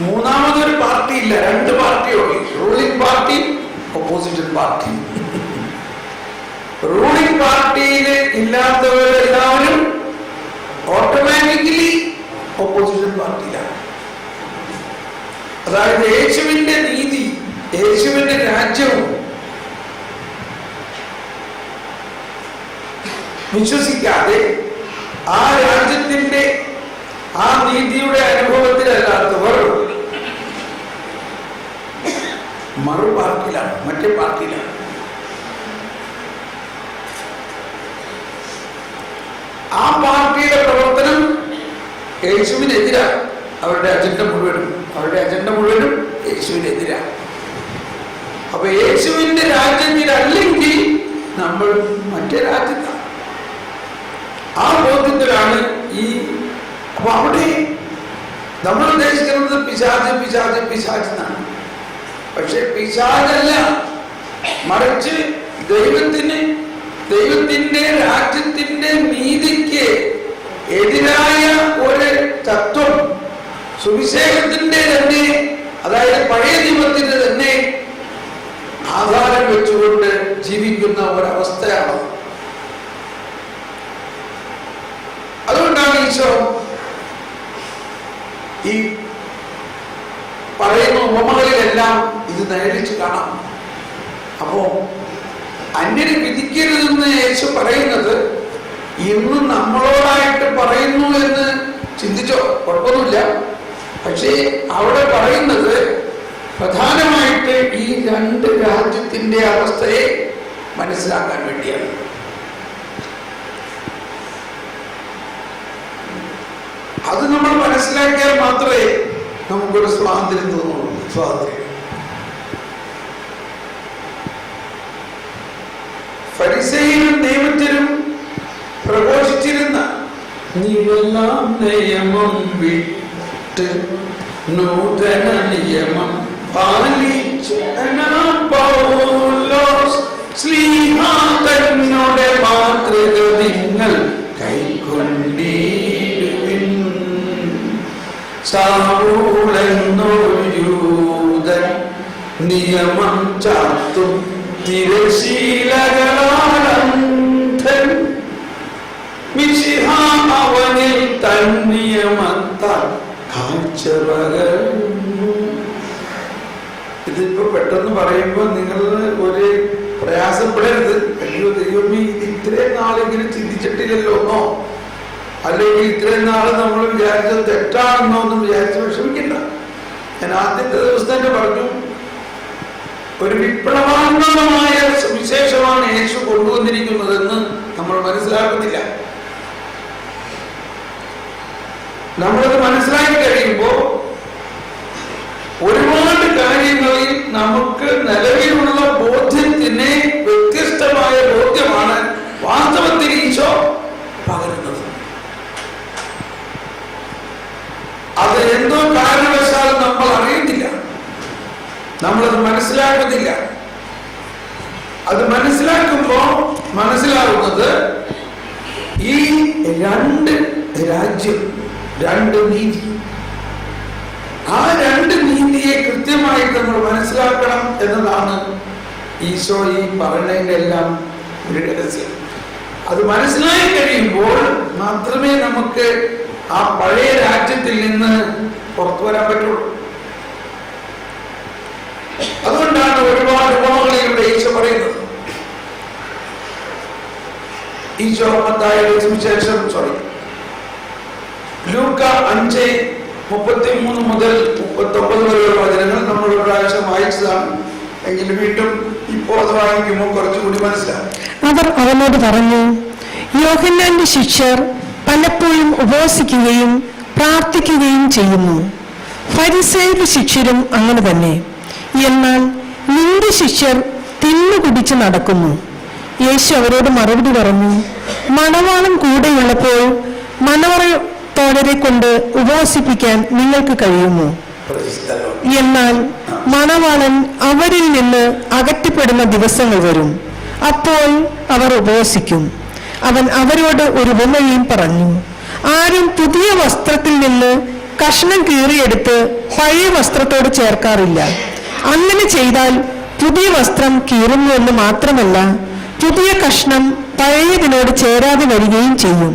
മൂന്നാമതൊരു പാർട്ടി ഇല്ല, രണ്ട് പാർട്ടിയുള്ളൂ. Ruling party, opposition party. Ruling പാർട്ടിയിൽ ഇല്ലാത്തവരെല്ലാവരും ഓട്ടോമാറ്റിക്കലി ഓപ്പോസിഷൻ പാർട്ടിയിലാണ്. അതായത് യേശുവിന്റെ നീതി, യേശുവിന്റെ രാജ്യവും വിശ്വസിക്കാതെ ആ രാജ്യത്തിന്റെ ആ നീതിയുടെ അനുഭവത്തിലല്ലാത്തവർ മറു പാർട്ടിയിലാണ്, മറ്റേ പാർട്ടിയിലാണ്. ആ പാർട്ടിയുടെ പ്രവർത്തനം യേശുവിനെതിരാണ്. അവരുടെ അജണ്ട മുഴുവനും യേശുവിനെതിരാണ്. അപ്പൊ യേശുവിന്റെ രാജ്യത്തിലല്ലെങ്കിൽ നമ്മൾ മറ്റേ രാജ്യത്താണ്. ആ ബോധ്യത്തിലാണ് അപ്പൊ അവിടെ നമ്മൾ ഉദ്ദേശിക്കുന്നത് പിശാചെന്നാണ്. പക്ഷെ പിശാചല്ല, മറിച്ച് ദൈവത്തിന്റെ രാജ്യത്തിന്റെ നീതിക്ക് എതിരായ ഒരു തത്വം സുവിശേഷത്തിന്റെ തന്നെ, അതായത് പഴയ നിയമത്തിന്റെ തന്നെ ആധാരം വെച്ചുകൊണ്ട് ജീവിക്കുന്ന ഒരവസ്ഥയാണ്. അതുകൊണ്ടാണ് ഈശോ ഈ പറയുന്ന ഉപമകളിലെല്ലാം ഇത് നേരിച്ച് കാണാം. അപ്പോ അന്യന് വിധിക്കരുതെന്ന് യേശു പറയുന്നത് ഇന്ന് നമ്മളോടായിട്ട് പറയുന്നു എന്ന് ചിന്തിച്ചോ, കുഴപ്പമൊന്നുമില്ല. പക്ഷേ അവിടെ പറയുന്നത് പ്രധാനമായിട്ട് ഈ രണ്ട് രാജ്യത്തിന്റെ അവസ്ഥയെ മനസ്സിലാക്കാൻ വേണ്ടിയാണ്. അത് നമ്മൾ മനസ്സിലാക്കിയാൽ മാത്രമേ നമുക്കൊരു സ്വാതന്ത്ര്യം തോന്നുള്ളൂ. സ്വാതന്ത്ര്യം ഫരിസേയരും നിയമത്തിലും പ്രഘോഷിച്ചിരുന്ന നീവെല്ലാം നിയമം വിട്ട് നൂതന നിയമം ശ്ലീഹാതന്നോടെ മാതൃക നിങ്ങൾ കൈക്കൊണ്ടിടുവിൻ. സാവൂളെന്നൊരു യൂദൻ നിയമം ചാർത്തും തിരശീലകളാനന്ദൻ മിശിഹാ അവനിൽ തന്നിയമത്താൽ കാഴ്ച പകർന്നു. ഇതിപ്പോ പെട്ടെന്ന് പറയുമ്പോ നിങ്ങൾ ഒരു പ്രയാസപ്പെടരുത്. അയ്യോ ദൈവമേ, ഇത് ഇത്രയും നാളിങ്ങനെ ചിന്തിച്ചിട്ടില്ലല്ലോ, അല്ലെങ്കിൽ ഇത്രയും നാള് നമ്മൾ വിചാരിച്ചത് തെറ്റാണെന്നോ ഒന്നും വിചാരിച്ച് വിഷമിക്കണ്ട. ഞാൻ ആദ്യത്തെ ദിവസം തന്നെ പറഞ്ഞു, ഒരു വിപ്ലവാത്മകമായ സുവിശേഷമാണ് യേശു കൊണ്ടുവന്നിരിക്കുന്നതെന്ന് നമ്മൾ മനസ്സിലാക്കുന്നില്ല. നമ്മളത് മനസ്സിലാക്കി കഴിയുമ്പോൾ ഒരുപാട് കാര്യങ്ങളിൽ നമുക്ക് നിലവിലുള്ള ബോധ്യത്തിന് വ്യത്യസ്തമായ ബോധ്യമാണ് വാസ്തവത്തിൽ ഈശോ പകരുന്നത്. അത് എന്തോ കാരണവശാൽ നമ്മൾ അറിയുന്നില്ല, നമ്മളത് മനസ്സിലാക്കുന്നില്ല. അത് മനസ്സിലാക്കുമ്പോൾ മനസ്സിലാവുന്നത് ഈ രണ്ട് രാജ്യം, രണ്ട് നീതി, ആ രണ്ട് നീതിയെ കൃത്യമായിട്ട് നമ്മൾ മനസ്സിലാക്കണം എന്നതാണ് ഈശോ ഈ പറയുന്നതിൻ്റെ എല്ലാം ഒരു രഹസ്യം. അത് മനസ്സിലാക്കി കഴിയുമ്പോൾ മാത്രമേ നമുക്ക് ആ പഴയ രാജ്യത്തിൽ നിന്ന് പുറത്തു വരാൻ പറ്റുള്ളൂ. അതുകൊണ്ടാണ് ഒരുപാട് ഉപമകളിലൂടെ ഈശോ പറയുന്നത്. ഈശോ മത്തായിയുടെ സുവിശേഷം ലൂക്ക 5:33 മുതൽ 39 വരെയുള്ള വചനങ്ങൾ നമ്മൾ ഒരു പ്രാവശ്യം വായിച്ചതാണ്. എങ്കിലും വീണ്ടും ഇപ്പോൾ അത് വായിക്കുമ്പോൾ കുറച്ചുകൂടി മനസ്സിലാവും. അവർ അവനോട് പറഞ്ഞു, യോഹന്നാന്റെ ശിഷ്യർ പലപ്പോഴും ഉപവസിക്കുകയും പ്രാർത്ഥിക്കുകയും ചെയ്യുന്നു, ഫരിസേയരുടെ ശിഷ്യരും അങ്ങനെ തന്നെ. എന്നാൽ നിന്റെ ശിഷ്യർ തിന്നുകുടിച്ച് നടക്കുന്നു. യേശു അവരോട് മറുപടി പറഞ്ഞു, മണവാളൻ കൂടെയുള്ളപ്പോൾ മണവറത്തോടരെ കൊണ്ട് ഉപവസിപ്പിക്കാൻ നിങ്ങൾക്ക് കഴിയുമോ? എന്നാൽ മണവാളൻ അവരിൽ നിന്ന് അകറ്റപ്പെടുന്ന ദിവസങ്ങൾ വരും, അപ്പോൾ അവർ ഉപവസിക്കും. അവൻ അവരോട് ഒരു ഉപമയും പറഞ്ഞു, ആരും പുതിയ വസ്ത്രത്തിൽ നിന്ന് കഷ്ണം കീറിയെടുത്ത് പഴയ വസ്ത്രത്തോട് ചേർക്കാറില്ല. അങ്ങനെ ചെയ്താൽ പുതിയ വസ്ത്രം കീറുന്നു എന്ന് മാത്രമല്ല, പുതിയ കഷ്ണം പഴയതിനോട് ചേരാതെ വരികയും ചെയ്യും.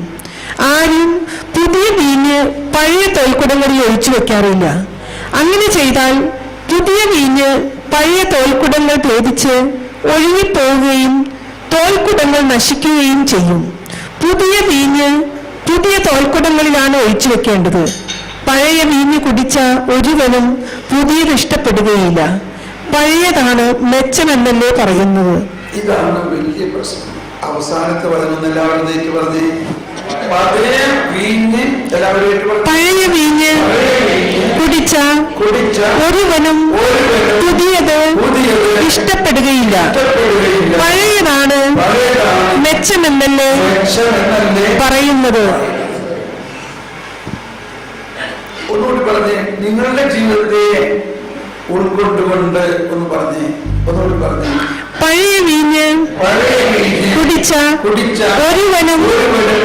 ആരും പുതിയ വീഞ്ഞ് പഴയ തോൽക്കുടങ്ങളിൽ ഒഴിച്ചു വെക്കാറില്ല. അങ്ങനെ ചെയ്താൽ പുതിയ വീഞ്ഞ് പഴയ തോൽക്കുടങ്ങൾ ഭേദിച്ച് ഒഴുകിപ്പോവുകയും തോൽക്കുടങ്ങൾ നശിക്കുകയും ചെയ്യും. പുതിയ വീഞ്ഞ് പുതിയ തോൽക്കുടങ്ങളിലാണ് ഒഴിച്ചു വെക്കേണ്ടത്. പഴയ വീഞ്ഞ് കുടിച്ച ഒരുവനും പുതിയത് ഇഷ്ടപ്പെടുകയില്ല. പഴയതാണ് മെച്ചമെന്നല്ലേ പറയുന്നത്. ഇതാണ് വലിയ പ്രശ്നം. അവസാനത്തെ പറയുന്ന എല്ലാവരും ഏറ്റു പറഞ്ഞേ, പഴയ വീഞ്ഞ് എല്ലാവരും ഏറ്റു പറഞ്ഞു. പഴയ വീഞ്ഞ് കുടിച്ച ഒരുവനും പുതിയത് ഇഷ്ടപ്പെടുകയില്ല. പഴയതാണ് മെച്ചമെന്നല്ലേ പറയുന്നത്. ഒന്നുകൂടി പറഞ്ഞേ, നിങ്ങളുടെ ജീവിതത്തെ ഉൾക്കൊണ്ടുകൊണ്ട് ഒന്ന് പറഞ്ഞേ, ഒന്നുകൂടി പറഞ്ഞേ. പഴയ വീഞ്ഞ് കുടിച്ച ഒരുവനും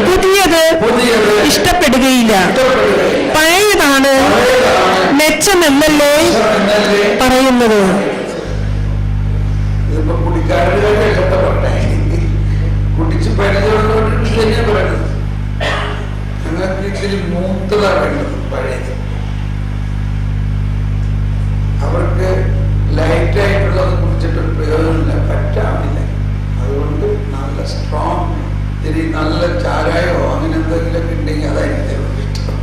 പുതിയത് ഇഷ്ടപ്പെടുകയില്ല. പഴയതാണ് മെച്ചമെന്നല്ലേ പറയുന്നത്. ഇതിപ്പോ കുടിക്കാരുടെ കഷ്ടപ്പെട്ടെ കുടിച്ച് പരിചയമുള്ളവർക്ക് തന്നെ പറയുന്നത്. ഞങ്ങൾക്ക് ഇത്തിരി മൂത്തതാണ് വേണ്ടത്. പഴയത് അവർക്ക് ലൈറ്റായിട്ടുള്ളത് കുടിച്ചിട്ട് പ്രയോജനമില്ല, പറ്റാമില്ല. അതുകൊണ്ട് നല്ല സ്ട്രോങ് ഇത്തിരി നല്ല ചാരായോ അങ്ങനെ എന്തെങ്കിലുമൊക്കെ ഉണ്ടെങ്കിൽ അതായിരിക്കും ഇഷ്ടം.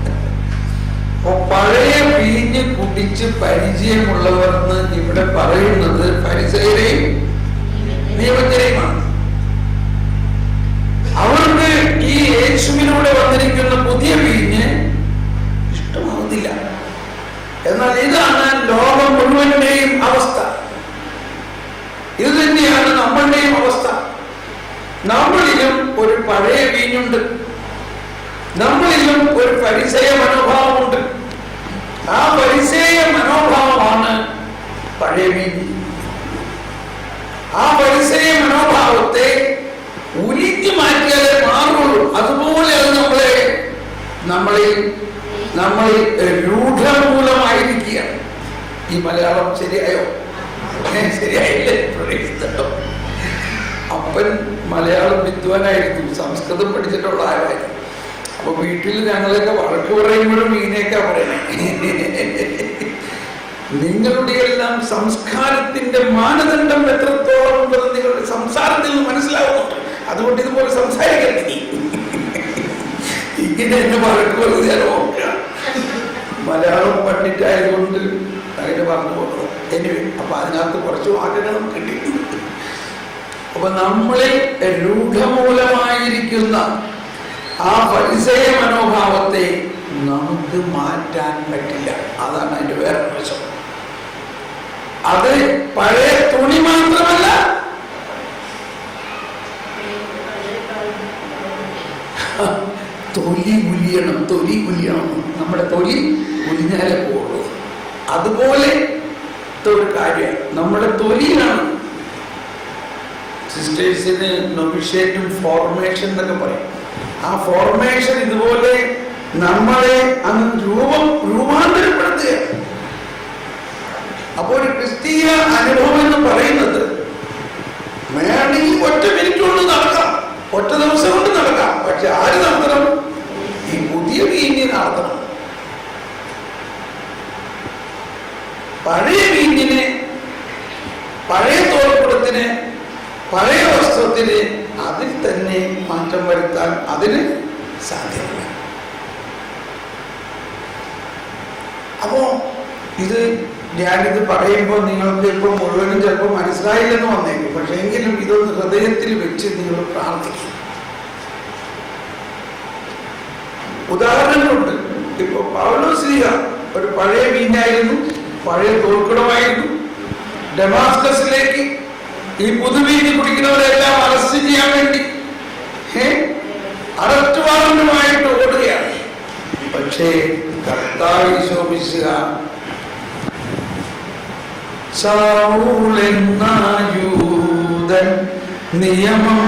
അപ്പൊ പഴയ വീഞ്ഞ് കുടിച്ച് പരിചയമുള്ളവർന്ന് ഇവിടെ പറയുന്നത് ഫരിസയരെയും നിയമജ്ഞരെയുമാണ്. അവർക്ക് ഈ യേശുവിലൂടെ വന്നിരിക്കുന്ന പുതിയ വീഞ്ഞ് ഇഷ്ടമാവുന്നില്ല. എന്നാൽ ഇതാണ് ലോകം മുഴുവന്റെയും അവസ്ഥ. ഇത് തന്നെയാണ് നമ്മളുടെയും അവസ്ഥ. നമ്മളിലും ഒരു പഴയ വീഞ്ഞുണ്ട്, നമ്മളിലും ഒരു പരിസയ മനോഭാവമുണ്ട്. ആ പരിസയ മനോഭാവമാണ് പഴയ വീഞ്ഞ്. ആ പരിസയ മനോഭാവത്തെ ഉലിഞ്ഞു മാറ്റിയാലേ മാറുള്ളൂ. അതുപോലെ അത് നമ്മളിൽ രൂഢമൂലമായിരിക്കുകയാണ്. ഈ മലയാളം ശരിയായോ? ശരിയായില്ലേ? അപ്പൻ മലയാളം വിദ്വാനായിരുന്നു, സംസ്കൃതം പഠിച്ചിട്ടുള്ള ആളായിരുന്നു. അപ്പൊ വീട്ടിൽ ഞങ്ങളൊക്കെ വഴക്ക് പറയുമ്പോഴും ഇങ്ങനെയൊക്കെ പറയണേ. നിങ്ങളുടെ എല്ലാം സംസ്കാരത്തിന്റെ മാനദണ്ഡം എത്രത്തോളം ഉണ്ടെന്ന് നിങ്ങളുടെ സംസാരത്തിൽ നിന്ന് മനസ്സിലാവുന്നുണ്ട്. അതുകൊണ്ട് ഇതുപോലെ സംസാരിക്കരുത്. ഇങ്ങനെ എന്നെ വഴക്ക് പറയുന്നത് ഞാൻ ഓർക്കുക. മലയാളം പണ്ഡിറ്റായതുകൊണ്ട് അങ്ങനെ പറഞ്ഞു പോകുന്നത്. എനിവേ, അപ്പൊ അതിനകത്ത് കുറച്ച് വാക്കുകൾ കിട്ടി. അപ്പൊ നമ്മളിൽ രൂഢമൂലമായിരിക്കുന്ന ആ പരിസയ മനോഭാവത്തെ നമുക്ക് മാറ്റാൻ പറ്റില്ല. അതാണ് അതിന്റെ വേറെ പ്രശ്നം. അത് പഴയ തുണി മാത്രമല്ല, തൊലി ഉലിയണം. നമ്മുടെ തൊലി ഉലിഞ്ഞാലേ പോകുള്ളൂ. അതുപോലെ ഒരു കാര്യം നമ്മുടെ തൊലിയിലാണ്. സിസ്റ്റേഴ്സിന് നൊവിഷേറ്റും ഫോർമേഷൻ എന്നൊക്കെ പറയും. ആ ഫോർമേഷൻ ഇതുപോലെ നമ്മളെ അങ്ങ് രൂപാന്തരപ്പെടുത്തുക. അപ്പോൾ ഒരു ക്രിസ്തീയ അനുഭവം എന്ന് പറയുന്നത് വേണമെങ്കിൽ ഒറ്റ മിനിറ്റ് കൊണ്ട് നടക്കാം, ഒറ്റ ദിവസം കൊണ്ട് നടക്കാം. പക്ഷെ ആര് നടത്തണം? ഈ പുതിയ വീഞ്ഞ് നടത്തണം. പഴയ വീഞ്ഞിന്, പഴയ തോൽക്കുടത്തിന്, പഴയ വസ്ത്രത്തിന് അതിൽ തന്നെ മാറ്റം വരുത്താൻ അതിന് സാധ്യമല്ല. അപ്പോ ഞാനിത് പറയുമ്പോൾ നിങ്ങൾക്ക് ഇപ്പോൾ മുഴുവനും ചിലപ്പോൾ മനസ്സിലായില്ലെന്ന് വന്നേക്കും. പക്ഷെ എങ്കിലും ഇതൊന്ന് ഹൃദയത്തിൽ വെച്ച് നിങ്ങൾ പ്രാർത്ഥിക്കും. ഉദാഹരണങ്ങളുണ്ട്. ഇപ്പൊ പൗലോസ്ലീഹ ഒരു പഴയ വീഞ്ഞായിരുന്നു, പഴയ തോൽക്കുടമായിരുന്നു. ഡമാസ്കസിലേക്ക് ഈ പുതുവീഞ്ഞ് കുടിക്കുന്നവരെല്ലാം അറസ്റ്റ് ചെയ്യാൻ വേണ്ടി അറസ്റ്റ് വാറന്റുമായിട്ട് ഓടുകയാണ്. പക്ഷേ കർത്താവ് ഈശോമിശിഹ ശൗലെന്ന യൂദൻ നിയമം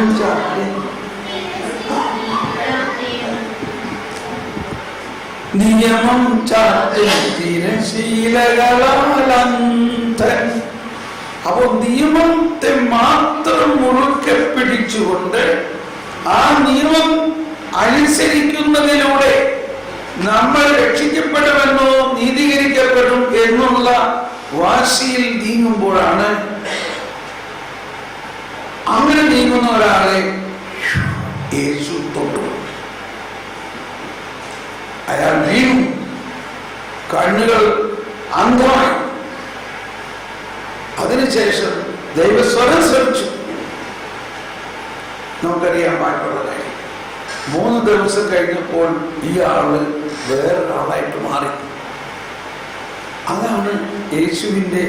ചാർത്തി തിരശീലകളാലന്തൻ. അപ്പോ നിയമത്തെ മാത്രം മുറുക്കെ പിടിച്ചുകൊണ്ട് ആ നിയമം അനുസരിക്കുന്നതിലൂടെ നമ്മൾ രക്ഷിക്കപ്പെടുമെന്നോ നീതീകരിക്കപ്പെടും എന്നുള്ള വാശിയിൽ നീങ്ങുമ്പോഴാണ്, അങ്ങനെ നീങ്ങുന്ന ഒരാളെ യേശു തൊട്ടു. അയാൾ വീണു, കണ്ണുകൾ അന്ധമായി. അതിനുശേഷം ദൈവസ്വരം ശ്രമിച്ചു. നമുക്കറിയാൻ പാട്ടുള്ള കാര്യം. 3 ദിവസം കഴിഞ്ഞപ്പോൾ ഈ ആള് വേറൊരാളായിട്ട് മാറി. അതാണ് യേശുവിൻ്റെ.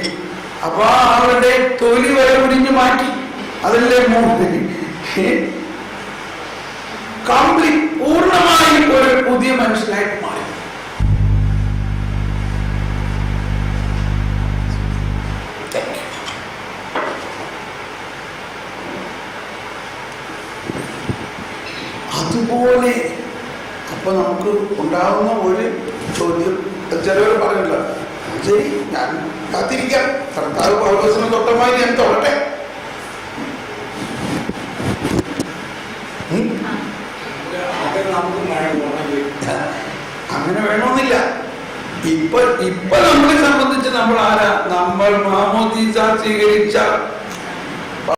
അപ്പൊ ആ ആളുടെ തൊലി വരെ മുടിഞ്ഞു മാറ്റി. അതല്ലേ കംപ്ലീറ്റ് പൂർണ്ണമായി ഒരു പുതിയ മനുഷ്യനായിട്ട് മാറി. അതുപോലെ അപ്പൊ നമുക്ക് ഉണ്ടാകുന്ന ഒരു ചോദ്യം, ചിലവർ പറയില്ല, ശരി ഞാൻ കാത്തിരിക്കാം, കർത്താവ് പൗലോസിനെ തൊട്ടമായി ഞാൻ തൊടട്ടെ. അങ്ങനെ വേണമെന്നില്ല. ഇപ്പൊ നമ്മളെ സംബന്ധിച്ച് നമ്മൾ ആരാ? നമ്മൾ മാമോദീസ സ്വീകരിച്ച